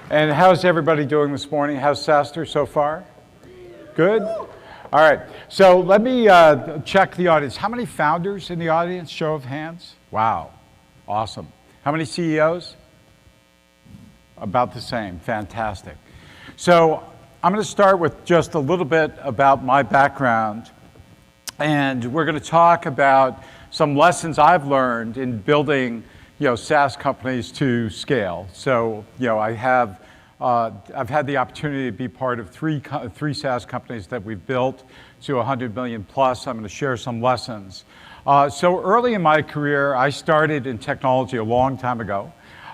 And how's everybody doing this morning? How's SaaStr so far? Good? All right, so let me check the audience. How many founders in the audience? Show of hands. Wow, awesome. How many CEOs? About the same, fantastic. So I'm going to start with just a little bit about my background, and we're going to talk about some lessons I've learned in building SaaS companies to scale. So, I've had the opportunity to be part of three SaaS companies that we've built to 100 million plus. I'm going to share some lessons. So early in my career, I started in technology a long time ago,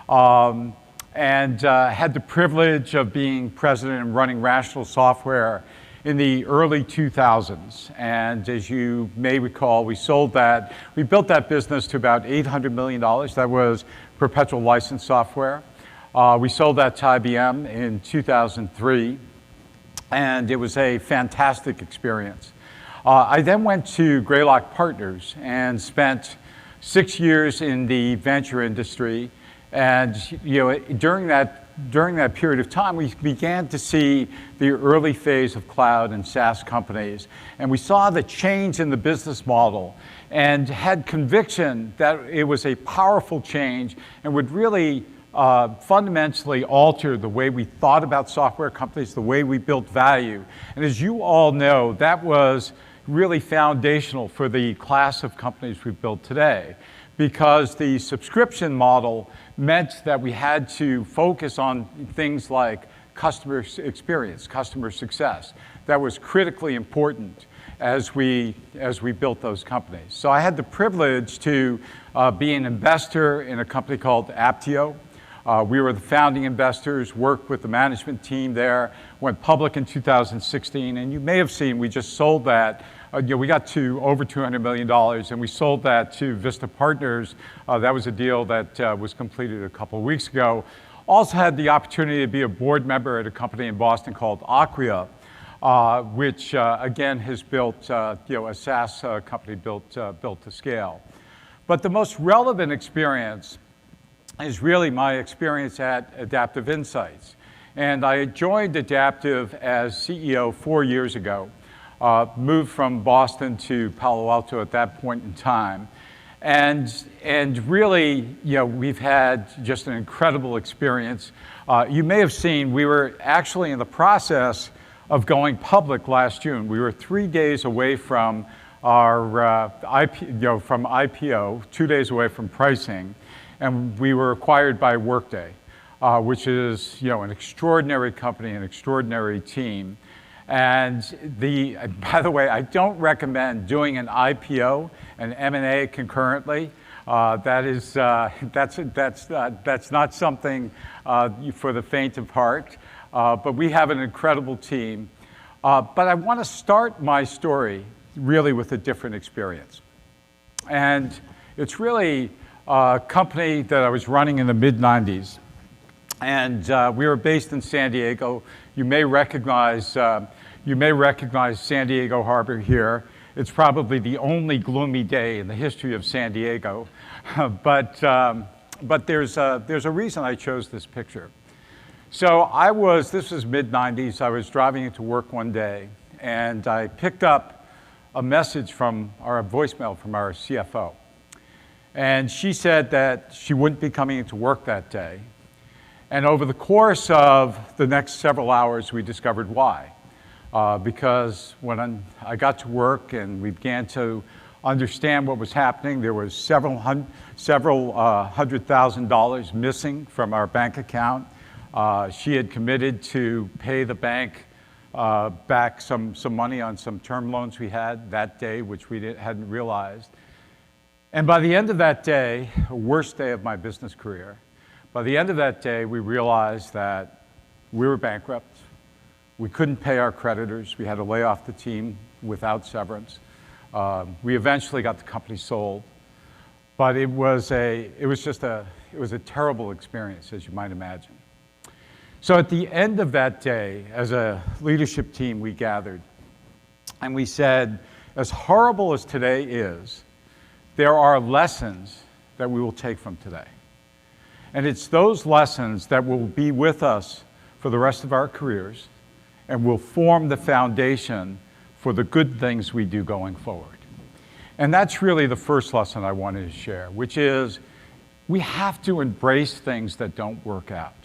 and had the privilege of being president and running Rational Software in the early 2000s. And as you may recall, we built that business to about $800 million. That was perpetual license software. We sold that to IBM in 2003, and it was a fantastic experience. I then went to Greylock Partners and spent 6 years in the venture industry. And during that period of time, we began to see the early phase of cloud and SaaS companies. And we saw the change in the business model and had conviction that it was a powerful change and would really fundamentally alter the way we thought about software companies, the way we built value. And as you all know, that was really foundational for the class of companies we've built today, because the subscription model meant that we had to focus on things like customer experience, customer success. That was critically important as we built those companies. So I had the privilege to be an investor in a company called Apptio. We were the founding investors, worked with the management team there, went public in 2016, and you may have seen we just sold that. We got to over $200 million, and we sold that to Vista Partners. That was a deal that was completed a couple of weeks ago. Also had the opportunity to be a board member at a company in Boston called Acquia, which again has built a SaaS company built to scale. But the most relevant experience is really my experience at Adaptive Insights. And I joined Adaptive as CEO 4 years ago. Moved from Boston to Palo Alto at that point in time. And really, we've had just an incredible experience. You may have seen we were actually in the process of going public last June. We were 3 days away from our IPO, 2 days away from pricing, and we were acquired by Workday, which is an extraordinary company, an extraordinary team. And by the way, I don't recommend doing an IPO and M&A concurrently. That's not something for the faint of heart. But we have an incredible team. But I want to start my story really with a different experience. And it's really a company that I was running in the mid-90s. And we were based in San Diego. You may recognize San Diego Harbor here. It's probably the only gloomy day in the history of San Diego. But there's a reason I chose this picture. So this was mid-90s. I was driving into work one day, and I picked up a message from our voicemail from our CFO. And she said that she wouldn't be coming into work that day. And over the course of the next several hours, we discovered why. Because when I got to work and we began to understand what was happening, there was several $100,000 missing from our bank account. She had committed to pay the bank back some money on some term loans we had that day, which we hadn't realized. And by the end of that day, worst day of my business career, by the end of that day, we realized that we were bankrupt. We couldn't pay our creditors. We had to lay off the team without severance. We eventually got the company sold, but it was a terrible experience, as you might imagine. So at the end of that day, as a leadership team, we gathered and we said, as horrible as today is, there are lessons that we will take from today. And it's those lessons that will be with us for the rest of our careers and will form the foundation for the good things we do going forward. And that's really the first lesson I wanted to share, which is we have to embrace things that don't work out.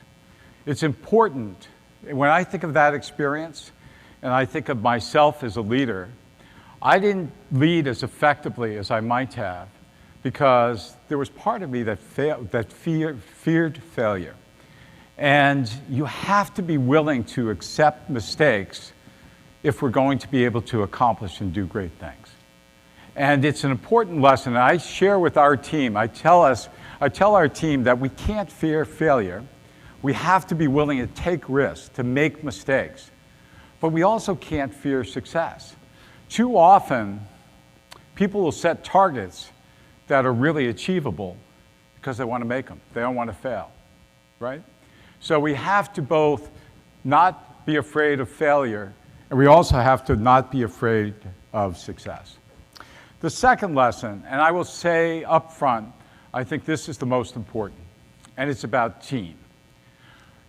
It's important. When I think of that experience, and I think of myself as a leader, I didn't lead as effectively as I might have because there was part of me that feared failure. And you have to be willing to accept mistakes if we're going to be able to accomplish and do great things. And it's an important lesson. I share with our team, I tell our team that we can't fear failure. We have to be willing to take risks, to make mistakes. But we also can't fear success. Too often, people will set targets that are really achievable because they want to make them. They don't want to fail, right? So we have to both not be afraid of failure, and we also have to not be afraid of success. The second lesson, and I will say up front, I think this is the most important, and it's about team.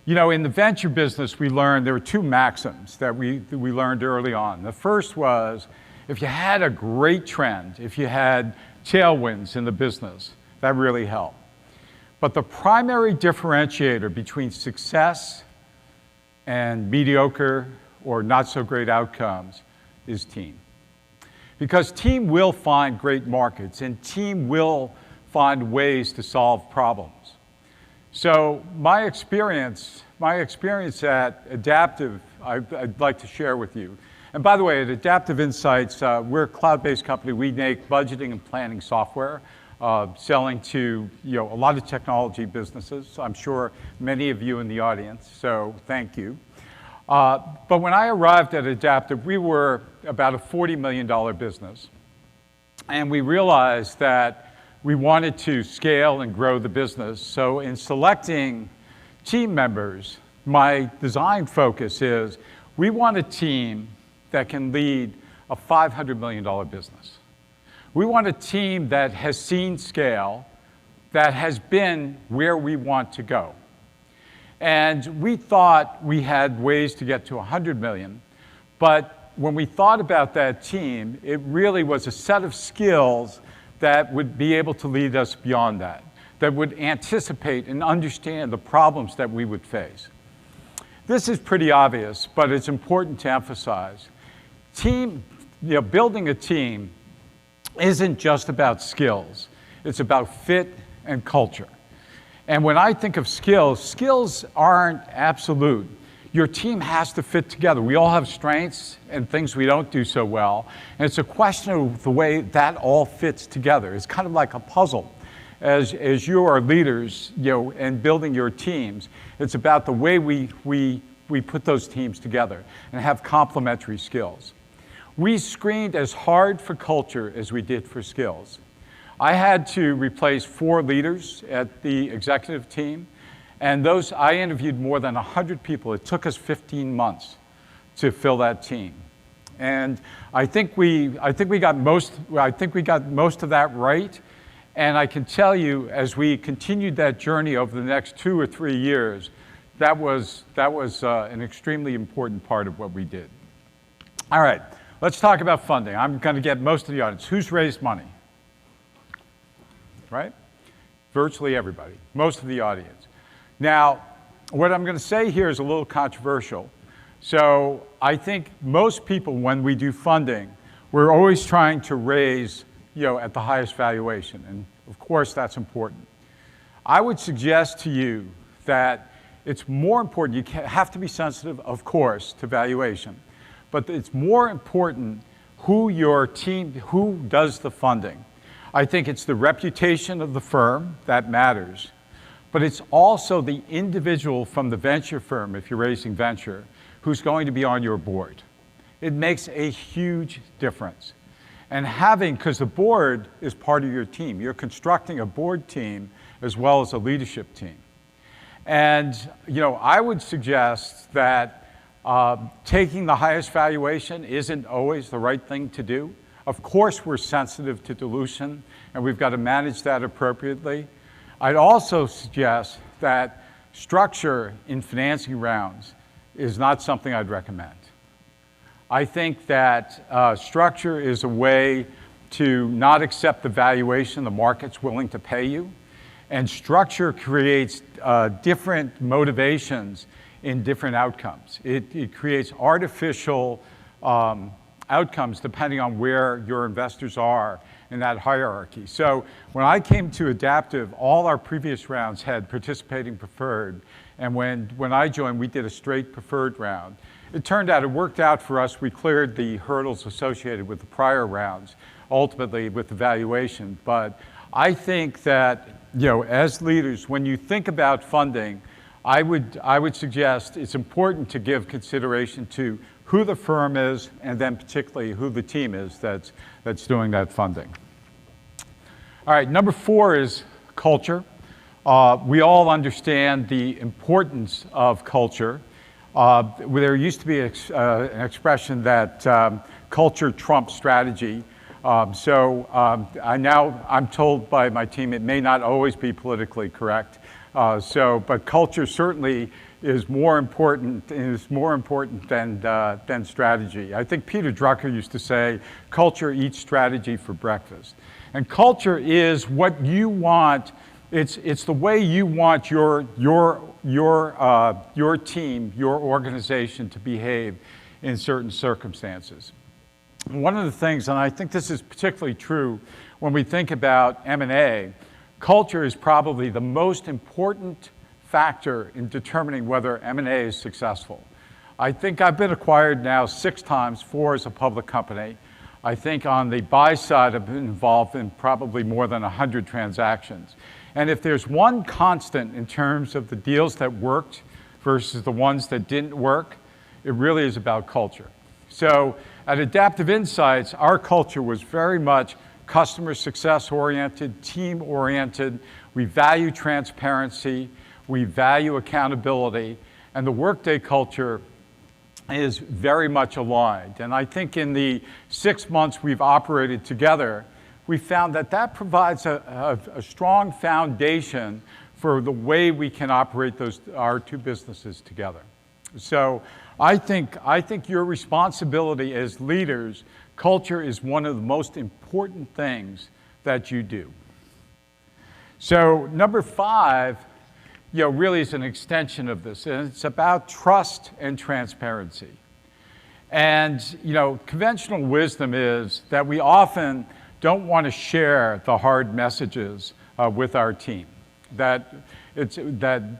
You know, in the venture business, we learned there were two maxims that we learned early on. The first was, if you had a great trend, if you had tailwinds in the business, that really helped. But the primary differentiator between success and mediocre or not so great outcomes is team. Because team will find great markets and team will find ways to solve problems. So my experience at Adaptive, I'd like to share with you. And by the way, at Adaptive Insights, we're a cloud-based company. We make budgeting and planning software, selling to a lot of technology businesses. I'm sure many of you in the audience, so thank you. But when I arrived at Adaptive, we were about a $40 million business. And we realized that we wanted to scale and grow the business. So in selecting team members, my design focus is we want a team that can lead a $500 million business. We want a team that has seen scale, that has been where we want to go. And we thought we had ways to get to 100 million, but when we thought about that team, it really was a set of skills that would be able to lead us beyond that, that would anticipate and understand the problems that we would face. This is pretty obvious, but it's important to emphasize. Building a team isn't just about skills. It's about fit and culture. And when I think of skills, skills aren't absolute. Your team has to fit together. We all have strengths and things we don't do so well. And it's a question of the way that all fits together. It's kind of like a puzzle. As you are leaders, and building your teams, it's about the way we put those teams together and have complementary skills. We screened as hard for culture as we did for skills. I had to replace 4 leaders at the executive team. And I interviewed more than 100 people. It took us 15 months to fill that team. And I think we got most of that right. And I can tell you, as we continued that journey over the next 2 or 3 years, that was an extremely important part of what we did. All right, let's talk about funding. I'm going to get most of the audience. Who's raised money? Right? Virtually everybody, most of the audience. Now, what I'm going to say here is a little controversial. So I think most people, when we do funding, we're always trying to raise, at the highest valuation. And of course, that's important. I would suggest to you that it's more important, you have to be sensitive, of course, to valuation, but it's more important who does the funding. I think it's the reputation of the firm that matters. But it's also the individual from the venture firm, if you're raising venture, who's going to be on your board. It makes a huge difference. And because the board is part of your team, you're constructing a board team as well as a leadership team. And I would suggest that taking the highest valuation isn't always the right thing to do. Of course, we're sensitive to dilution, and we've got to manage that appropriately. I'd also suggest that structure in financing rounds is not something I'd recommend. I think that structure is a way to not accept the valuation the market's willing to pay you, and structure creates different motivations in different outcomes. It creates artificial outcomes depending on where your investors are in that hierarchy. So when I came to Adaptive, all our previous rounds had participating preferred, and when I joined, we did a straight preferred round. It turned out it worked out for us. We cleared the hurdles associated with the prior rounds, ultimately with the valuation. But I think that, as leaders, when you think about funding, I would suggest it's important to give consideration to who the firm is, and then particularly who the team is that's doing that funding. All right, number 4 is culture. We all understand the importance of culture. There used to be an expression that culture trumps strategy. I'm told by my team it may not always be politically correct. But culture certainly is more important than strategy. I think Peter Drucker used to say, "Culture eats strategy for breakfast," and culture is what you want. It's the way you want your team, your organization to behave in certain circumstances. One of the things, and I think this is particularly true when we think about M&A, culture is probably the most important factor in determining whether M&A is successful. I think I've been acquired now 6 times, 4 as a public company. I think on the buy side, I've been involved in probably more than 100 transactions. And if there's one constant in terms of the deals that worked versus the ones that didn't work, it really is about culture. So at Adaptive Insights, our culture was very much customer success oriented, team oriented. We value transparency, we value accountability, and the Workday culture is very much aligned. And I think in the 6 months we've operated together, we found that provides a strong foundation for the way we can operate our 2 businesses together. So I think your responsibility as leaders, culture is one of the most important things that you do. So number 5, really is an extension of this, and it's about trust and transparency. And, conventional wisdom is that we often don't want to share the hard messages with our team. That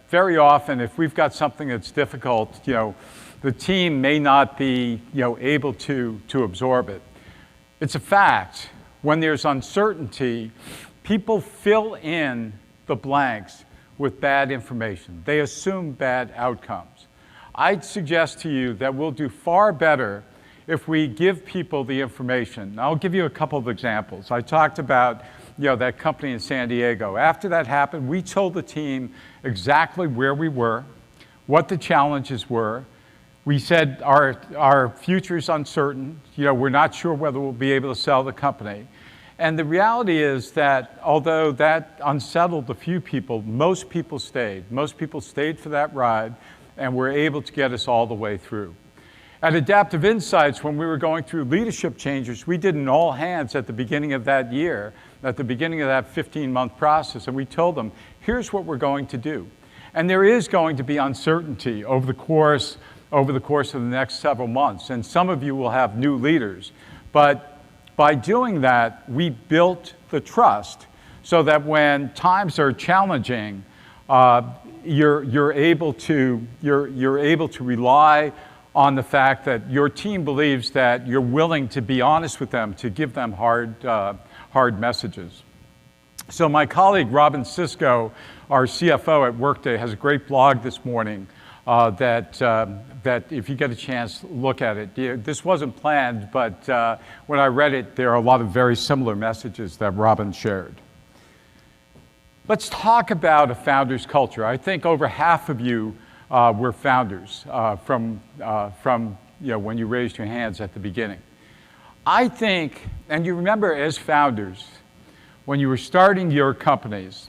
very often, if we've got something that's difficult, the team may not be, able to absorb it. It's a fact. When there's uncertainty, people fill in the blanks with bad information. They assume bad outcomes. I'd suggest to you that we'll do far better if we give people the information. I'll give you a couple of examples. I talked about that company in San Diego. After that happened, we told the team exactly where we were, what the challenges were. We said our future is uncertain. We're not sure whether we'll be able to sell the company. And the reality is that although that unsettled a few people, most people stayed. Most people stayed for that ride and were able to get us all the way through. At Adaptive Insights, when we were going through leadership changes, we did an all hands at the beginning of that year, at the beginning of that 15-month process, and we told them, here's what we're going to do. And there is going to be uncertainty over the course of the next several months, and some of you will have new leaders. But by doing that, we built the trust so that when times are challenging, you're able to rely on the fact that your team believes that you're willing to be honest with them, to give them hard messages. So my colleague Robin Sisko, our CFO at Workday, has a great blog this morning that if you get a chance, look at it. This wasn't planned, but when I read it, there are a lot of very similar messages that Robin shared. Let's talk about a founder's culture. I think over half of you were founders from when you raised your hands at the beginning. I think, and you remember as founders, when you were starting your companies,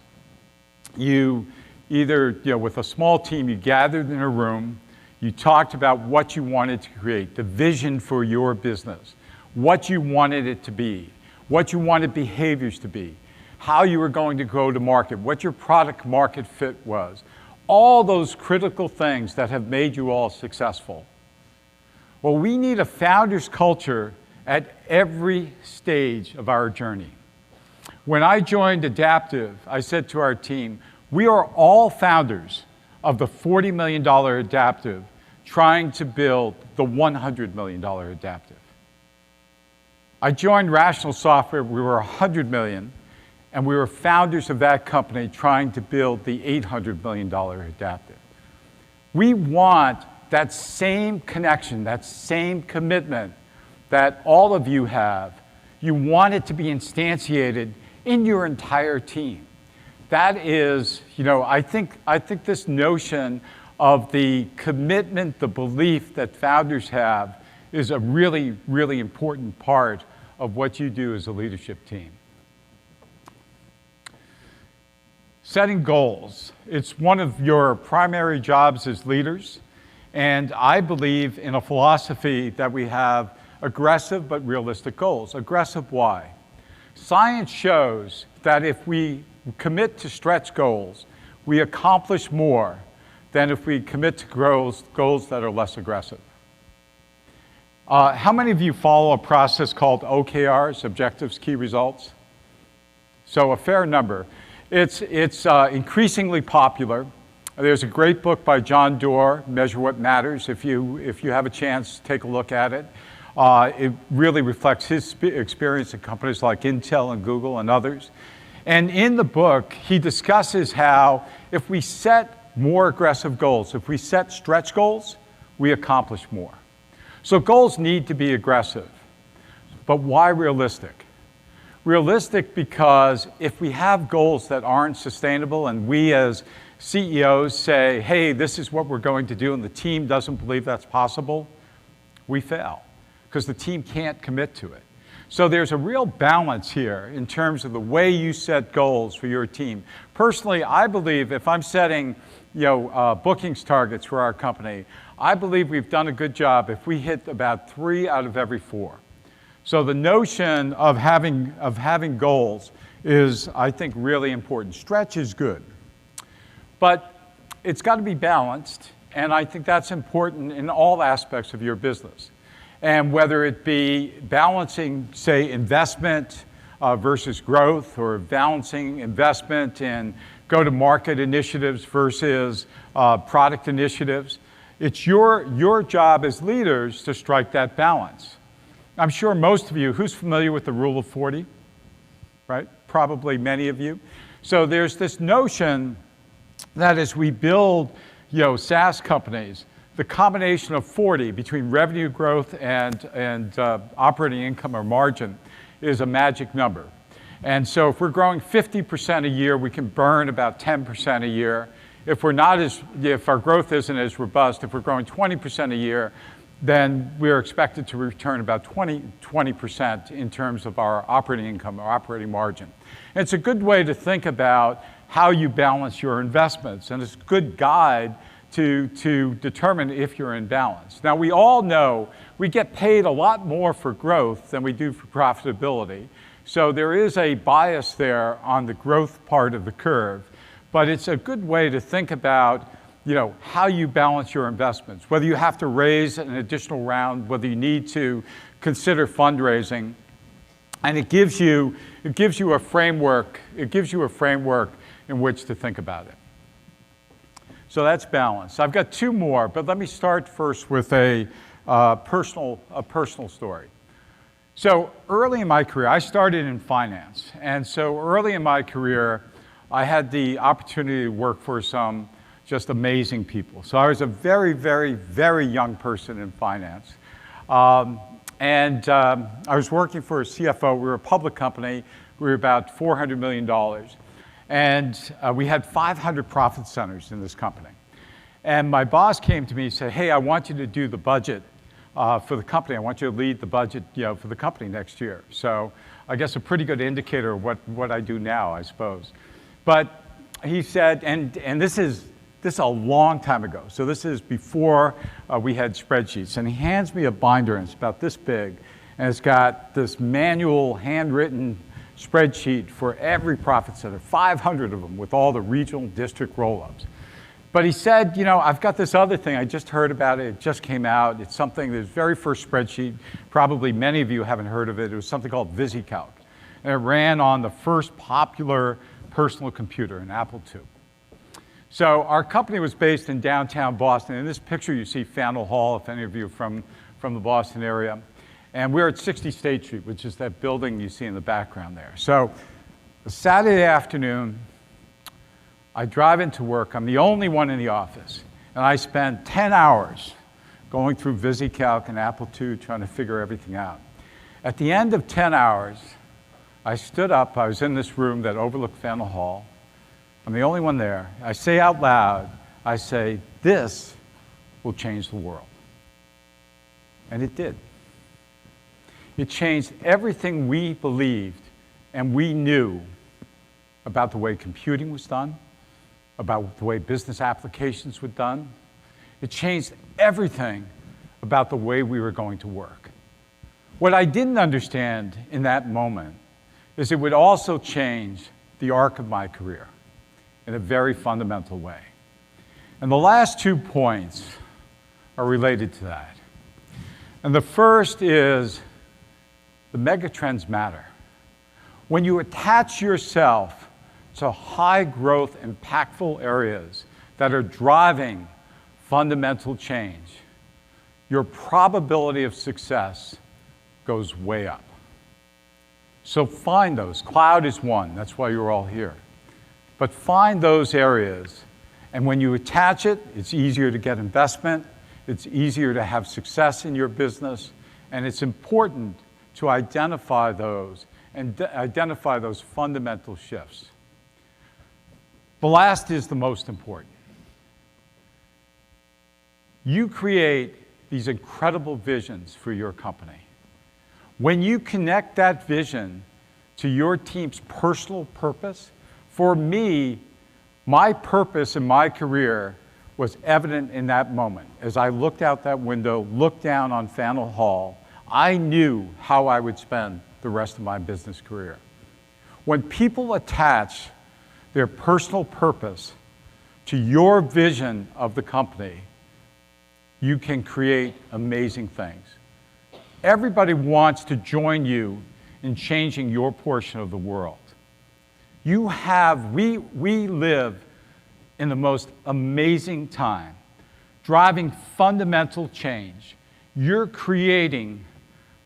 you either, with a small team, you gathered in a room, you talked about what you wanted to create, the vision for your business, what you wanted it to be, what you wanted behaviors to be, how you were going to go to market, what your product market fit was, all those critical things that have made you all successful. Well, we need a founder's culture at every stage of our journey. When I joined Adaptive, I said to our team, we are all founders of the $40 million Adaptive trying to build the $100 million Adaptive. I joined Rational Software, we were $100 million, and we were founders of that company trying to build the $800 million Adaptive. We want that same connection, that same commitment that all of you have. You want it to be instantiated in your entire team. That is, I think this notion of the commitment, the belief that founders have is a really, really important part of what you do as a leadership team. Setting goals. It's one of your primary jobs as leaders, and I believe in a philosophy that we have aggressive but realistic goals. Aggressive, why? Science shows that if we commit to stretch goals, we accomplish more than if we commit to goals that are less aggressive. How many of you follow a process called OKRs, Objectives, Key Results? So a fair number. It's increasingly popular. There's a great book by John Doerr, Measure What Matters. If you have a chance, take a look at it. It really reflects his experience at companies like Intel and Google and others. And in the book, he discusses how if we set more aggressive goals, if we set stretch goals, we accomplish more. So goals need to be aggressive. But why realistic? Realistic because if we have goals that aren't sustainable and we as CEOs say, hey, this is what we're going to do, and the team doesn't believe that's possible, we fail because the team can't commit to it. So there's a real balance here in terms of the way you set goals for your team. Personally, I believe if I'm setting bookings targets for our company, I believe we've done a good job if we hit about 3 out of every 4. So the notion of having goals is, I think, really important. Stretch is good, but it's got to be balanced, and I think that's important in all aspects of your business. And whether it be balancing, say, investment versus growth, or balancing investment in go-to-market initiatives versus product initiatives, it's your job as leaders to strike that balance. I'm sure most of you, who's familiar with the rule of 40, right? Probably many of you. So there's this notion that as we build, SaaS companies, the combination of 40 between revenue growth and operating income or margin is a magic number. And so if we're growing 50% a year, we can burn about 10% a year. If our growth isn't as robust, if we're growing 20% a year, then we're expected to return about 20% in terms of our operating income or operating margin. And it's a good way to think about how you balance your investments, and it's a good guide to determine if you're in balance. Now, we all know we get paid a lot more for growth than we do for profitability. So there is a bias there on the growth part of the curve, but it's a good way to think about how you balance your investments, whether you have to raise an additional round, whether you need to consider fundraising, and it gives you a framework. It gives you a framework in which to think about it. So that's balance. I've got 2 more, but let me start first with a personal story. So early in my career, I started in finance, and so early in my career, I had the opportunity to work for some just amazing people. So I was a very, very, very young person in finance. I was working for a CFO. We were a public company. We were about $400 million. And we had 500 profit centers in this company. And my boss came to me and said, hey, I want you to do the budget for the company. I want you to lead the budget for the company next year. So I guess a pretty good indicator of what I do now, I suppose. But he said, and this is a long time ago. So this is before we had spreadsheets. And he hands me a binder, and it's about this big. And it's got this manual, handwritten spreadsheet for every profit center, 500 of them with all the regional district roll-ups. But he said, you know, I've got this other thing. I just heard about it. It just came out. It's something, the very first spreadsheet. Probably many of you haven't heard of it. It was something called VisiCalc. And it ran on the first popular personal computer, an Apple II. So our company was based in downtown Boston. In this picture, you see Faneuil Hall, if any of you are from the Boston area. And we're at 60 State Street, which is that building you see in the background there. So a Saturday afternoon, I drive into work. I'm the only one in the office. And I spend 10 hours going through VisiCalc and Apple II trying to figure everything out. At the end of 10 hours, I stood up. I was in this room that overlooked Faneuil Hall. I'm the only one there. I say out loud, I say, this will change the world. And it did. It changed everything we believed and we knew about the way computing was done, about the way business applications were done. It changed everything about the way we were going to work. What I didn't understand in that moment is it would also change the arc of my career in a very fundamental way. And the last 2 points are related to that. And the first is the megatrends matter. When you attach yourself to high growth, impactful areas that are driving fundamental change, your probability of success goes way up. So find those. Cloud is one, that's why you're all here. But find those areas, and when you attach it, it's easier to get investment, it's easier to have success in your business, and it's important to identify those and identify those fundamental shifts. The last is the most important. You create these incredible visions for your company. When you connect that vision to your team's personal purpose, for me, my purpose in my career was evident in that moment. As I looked out that window, looked down on Faneuil Hall, I knew how I would spend the rest of my business career. When people attach their personal purpose to your vision of the company, you can create amazing things. Everybody wants to join you in changing your portion of the world. We live in the most amazing time, driving fundamental change. You're creating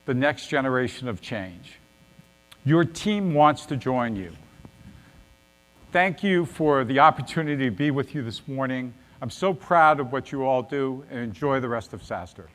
the next generation of change. Your team wants to join you. Thank you for the opportunity to be with you this morning. I'm so proud of what you all do, and enjoy the rest of SaaStr.